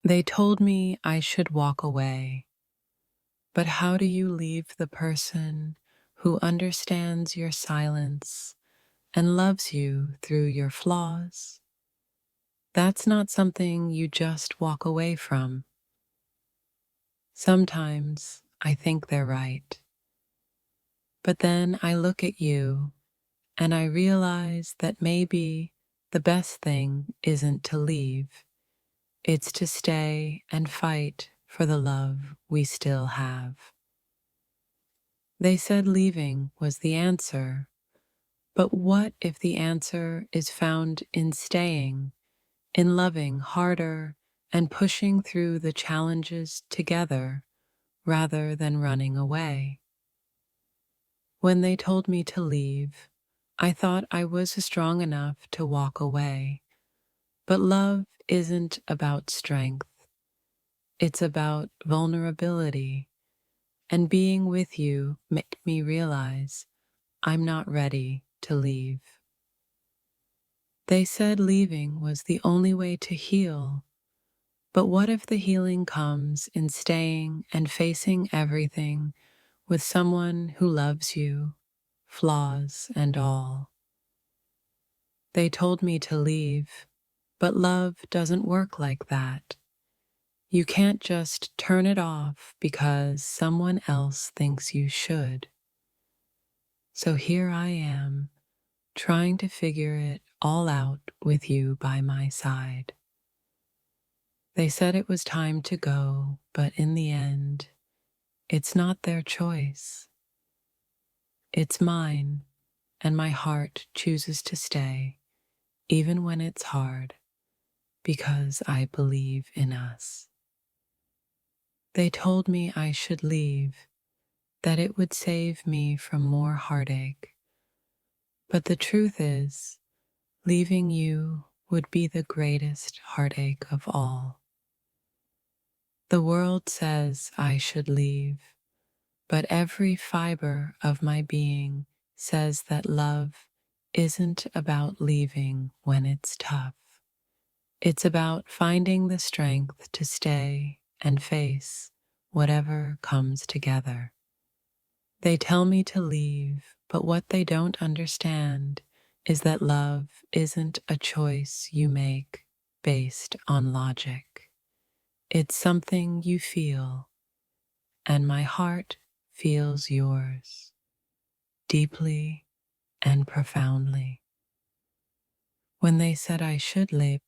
They told me I should walk away, but how do you leave the person who understands your silence and loves you through your flaws? That's not something you just walk away from. Sometimes I think they're right, but then I look at you and I realize that maybe the best thing isn't to leave, it's to stay and fight for the love we still have. They said leaving was the answer, but what if the answer is found in staying, in loving harder and pushing through the challenges together rather than running away? When they told me to leave, I thought I was strong enough to walk away. But love isn't about strength. It's about vulnerability. And being with you made me realize I'm not ready to leave. They said leaving was the only way to heal. But what if the healing comes in staying and facing everything with someone who loves you, flaws and all? They told me to leave, but love doesn't work like that. You can't just turn it off because someone else thinks you should. So here I am, trying to figure it all out with you by my side. They said it was time to go, but in the end, it's not their choice. It's mine, and my heart chooses to stay, even when it's hard, because I believe in us. They told me I should leave, that it would save me from more heartache. But the truth is, leaving you would be the greatest heartache of all. The world says I should leave, but every fiber of my being says that love isn't about leaving when it's tough. It's about finding the strength to stay and face whatever comes together. They tell me to leave, but what they don't understand is that love isn't a choice you make based on logic. It's something you feel, and my heart feels yours, deeply and profoundly. When they said I should leave,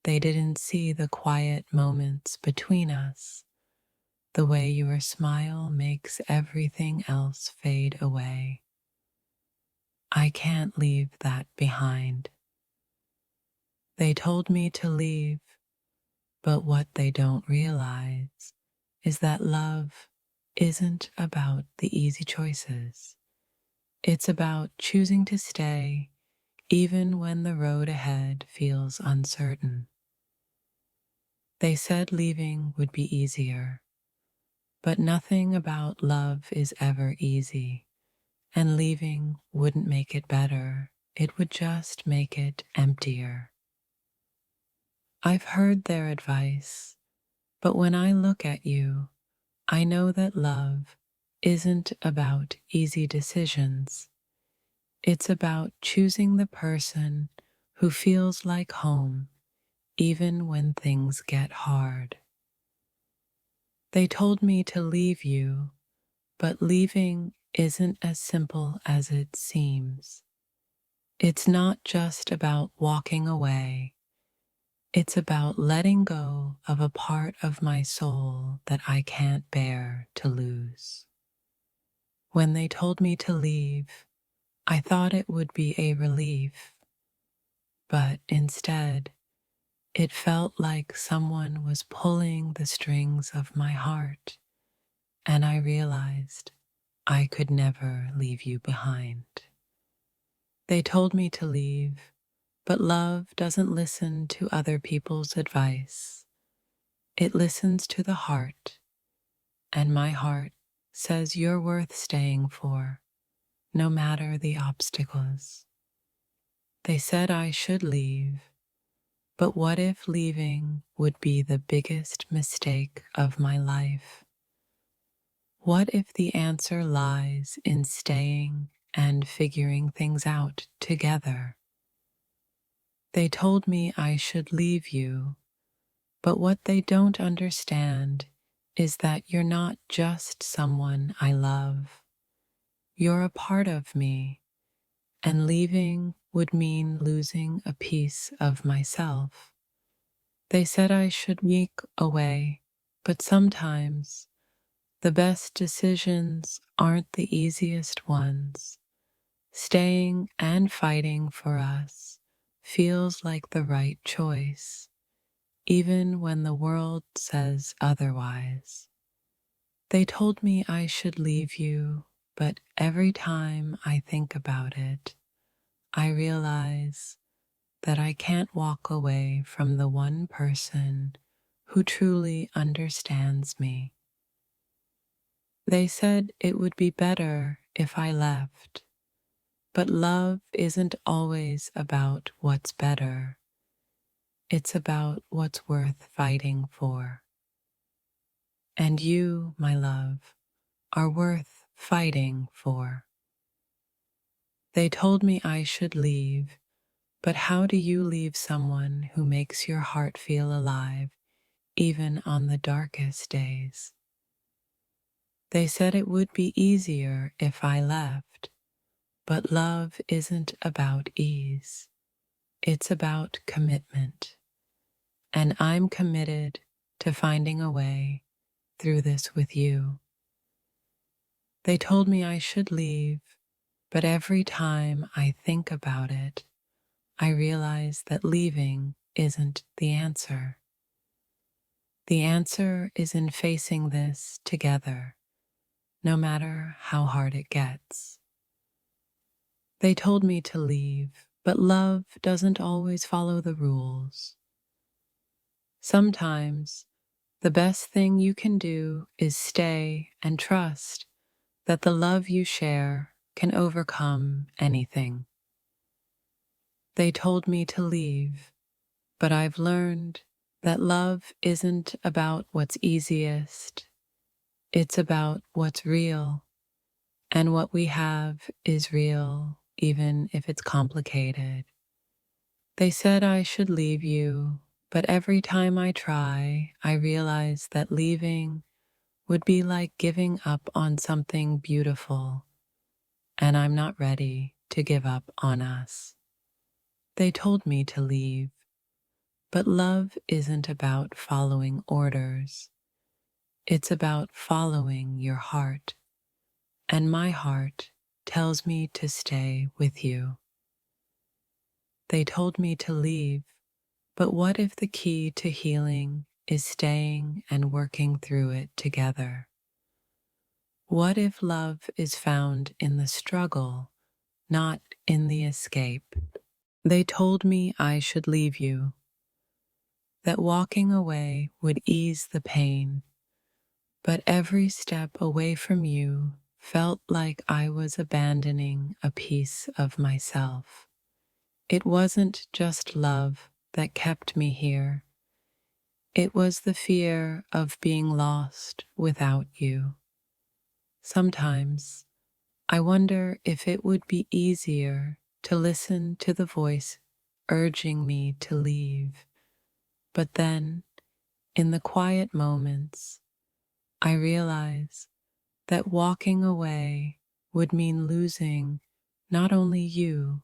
they didn't see the quiet moments between us, the way your smile makes everything else fade away. I can't leave that behind. They told me to leave, but what they don't realize is that love isn't about the easy choices. It's about choosing to stay even when the road ahead feels uncertain. They said leaving would be easier, but nothing about love is ever easy, and leaving wouldn't make it better. It would just make it emptier. I've heard their advice, but when I look at you, I know that love isn't about easy decisions. It's about choosing the person who feels like home, even when things get hard. They told me to leave you, but leaving isn't as simple as it seems. It's not just about walking away. It's about letting go of a part of my soul that I can't bear to lose. When they told me to leave, I thought it would be a relief, but instead, it felt like someone was pulling the strings of my heart, and I realized I could never leave you behind. They told me to leave, but love doesn't listen to other people's advice. It listens to the heart, and my heart says you're worth staying for, no matter the obstacles. They said I should leave, But what if leaving would be the biggest mistake of my life? What if the answer lies in staying and figuring things out together? They told me I should leave you, but what they don't understand is that you're not just someone I love. You're a part of me, and leaving would mean losing a piece of myself. They said I should walk away, but sometimes the best decisions aren't the easiest ones. Staying and fighting for us feels like the right choice, even when the world says otherwise. They told me I should leave you, but every time I think about it, I realize that I can't walk away from the one person who truly understands me. They said it would be better if I left, but love isn't always about what's better. It's about what's worth fighting for. And you, my love, are worth fighting for. They told me I should leave, but how do you leave someone who makes your heart feel alive even on the darkest days? They said it would be easier if I left, but love isn't about ease. It's about commitment, and I'm committed to finding a way through this with you. They told me I should leave, but every time I think about it, I realize that leaving isn't the answer. The answer is in facing this together, no matter how hard it gets. They told me to leave, but love doesn't always follow the rules. Sometimes, the best thing you can do is stay and trust that the love you share can overcome anything. They told me to leave, but I've learned that love isn't about what's easiest. It's about what's real, and what we have is real, even if it's complicated. They said I should leave you, but every time I try, I realize that leaving would be like giving up on something beautiful, and I'm not ready to give up on us. They told me to leave, but love isn't about following orders. It's about following your heart, and my heart tells me to stay with you. They told me to leave, but what if the key to healing is staying and working through it together? What if love is found in the struggle, not in the escape? They told me I should leave you, that walking away would ease the pain, but every step away from you felt like I was abandoning a piece of myself. It wasn't just love that kept me here. It was the fear of being lost without you. Sometimes I wonder if it would be easier to listen to the voice urging me to leave. But then, in the quiet moments, I realize that walking away would mean losing not only you,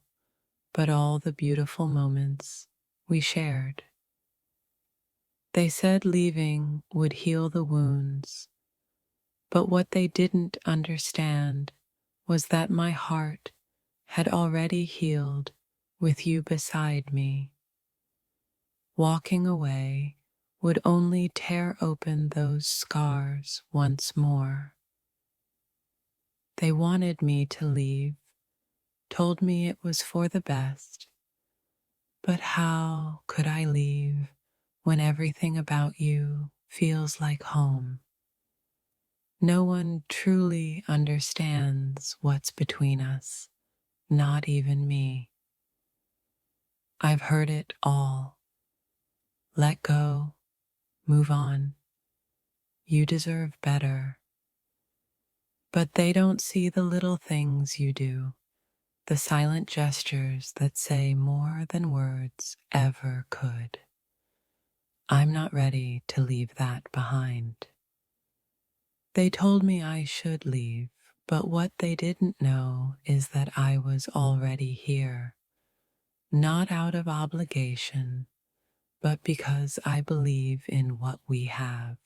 but all the beautiful moments we shared. They said leaving would heal the wounds, but what they didn't understand was that my heart had already healed with you beside me. Walking away would only tear open those scars once more. They wanted me to leave, told me it was for the best, but how could I leave when everything about you feels like home? No one truly understands what's between us, not even me. I've heard it all, let go, move on. You deserve better. But they don't see the little things you do, the silent gestures that say more than words ever could. I'm not ready to leave that behind. They told me I should leave, but what they didn't know is that I was already here, not out of obligation, but because I believe in what we have.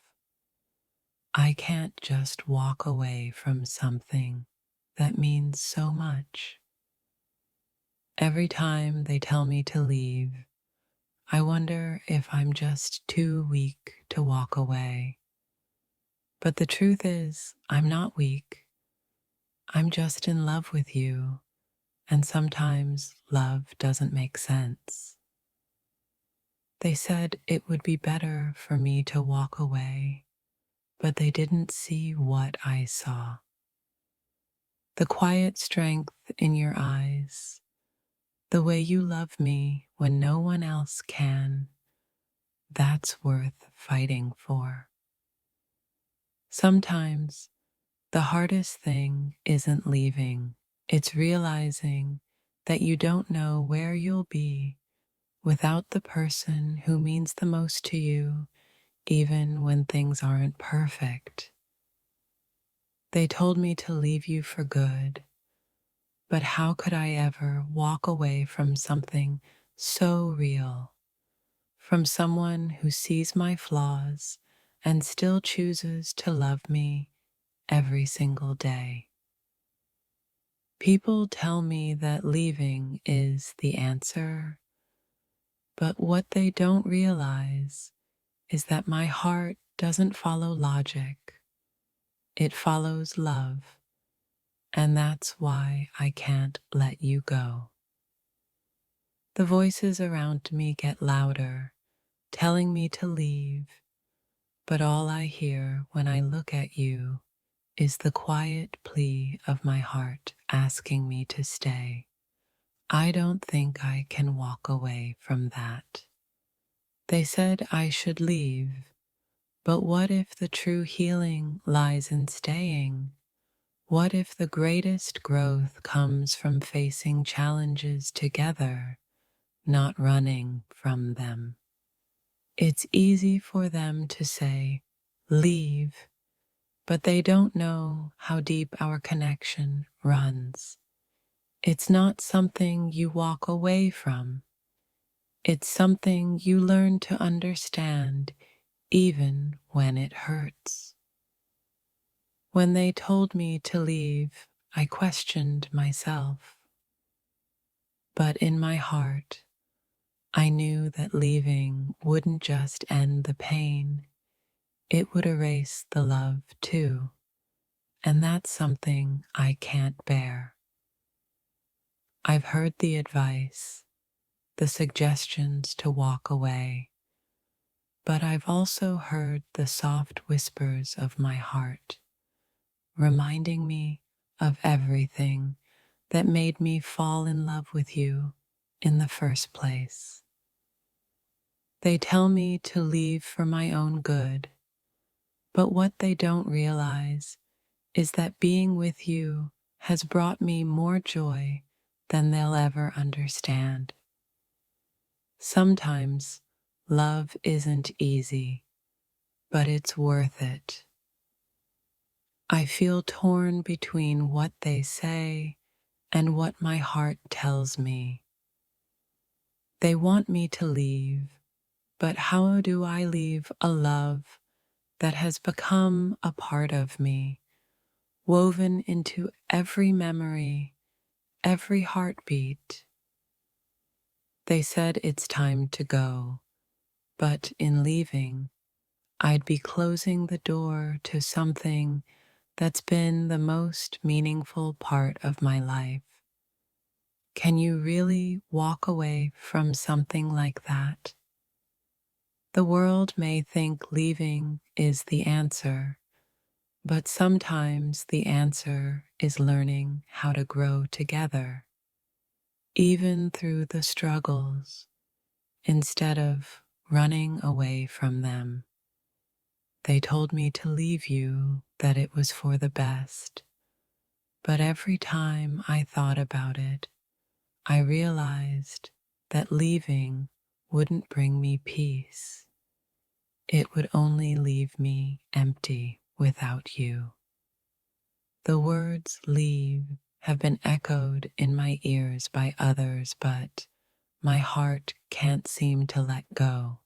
I can't just walk away from something that means so much. Every time they tell me to leave, I wonder if I'm just too weak to walk away. But the truth is, I'm not weak. I'm just in love with you, and sometimes love doesn't make sense. They said it would be better for me to walk away, but they didn't see what I saw. The quiet strength in your eyes, the way you love me when no one else can, that's worth fighting for. Sometimes the hardest thing isn't leaving, it's realizing that you don't know where you'll be without the person who means the most to you, even when things aren't perfect. They told me to leave you for good, but how could I ever walk away from something so real, from someone who sees my flaws and still chooses to love me every single day? People tell me that leaving is the answer, but what they don't realize is that my heart doesn't follow logic, it follows love, and that's why I can't let you go. The voices around me get louder, telling me to leave, but all I hear when I look at you is the quiet plea of my heart asking me to stay. I don't think I can walk away from that. They said I should leave, but what if the true healing lies in staying? What if the greatest growth comes from facing challenges together, not running from them? It's easy for them to say, leave, but they don't know how deep our connection runs. It's not something you walk away from. It's something you learn to understand even when it hurts. When they told me to leave, I questioned myself. But in my heart, I knew that leaving wouldn't just end the pain, it would erase the love too. And that's something I can't bear. I've heard the advice, the suggestions to walk away, but I've also heard the soft whispers of my heart, reminding me of everything that made me fall in love with you in the first place. They tell me to leave for my own good, but what they don't realize is that being with you has brought me more joy than they'll ever understand. Sometimes love isn't easy, but it's worth it. I feel torn between what they say and what my heart tells me. They want me to leave, but how do I leave a love that has become a part of me, woven into every memory, every heartbeat? They said it's time to go, but in leaving, I'd be closing the door to something that's been the most meaningful part of my life. Can you really walk away from something like that? The world may think leaving is the answer, but sometimes the answer is learning how to grow together, even through the struggles, instead of running away from them. They told me to leave you, that it was for the best. But every time I thought about it, I realized that leaving wouldn't bring me peace. It would only leave me empty without you. The words leave have been echoed in my ears by others, but my heart can't seem to let go.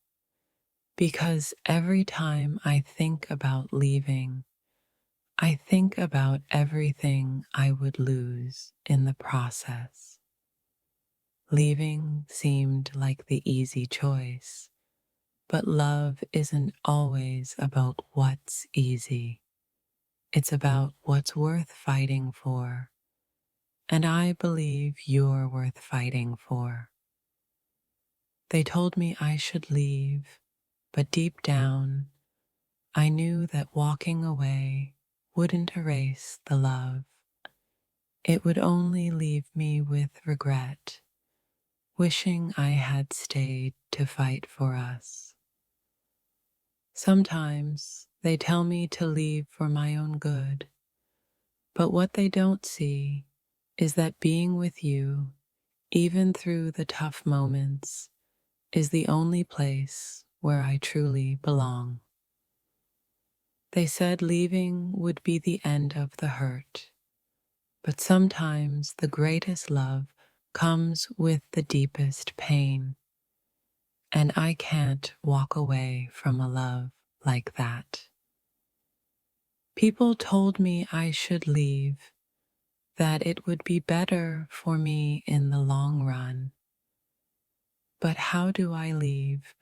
Because every time I think about leaving, I think about everything I would lose in the process. Leaving seemed like the easy choice, but love isn't always about what's easy. It's about what's worth fighting for, and I believe you're worth fighting for. They told me I should leave, but deep down, I knew that walking away wouldn't erase the love. It would only leave me with regret, wishing I had stayed to fight for us. Sometimes they tell me to leave for my own good, but what they don't see is that being with you, even through the tough moments, is the only place where I truly belong. They said leaving would be the end of the hurt, but sometimes the greatest love comes with the deepest pain, and I can't walk away from a love like that. People told me I should leave, that it would be better for me in the long run. But how do I leave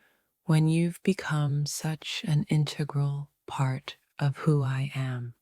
when you've become such an integral part of who I am?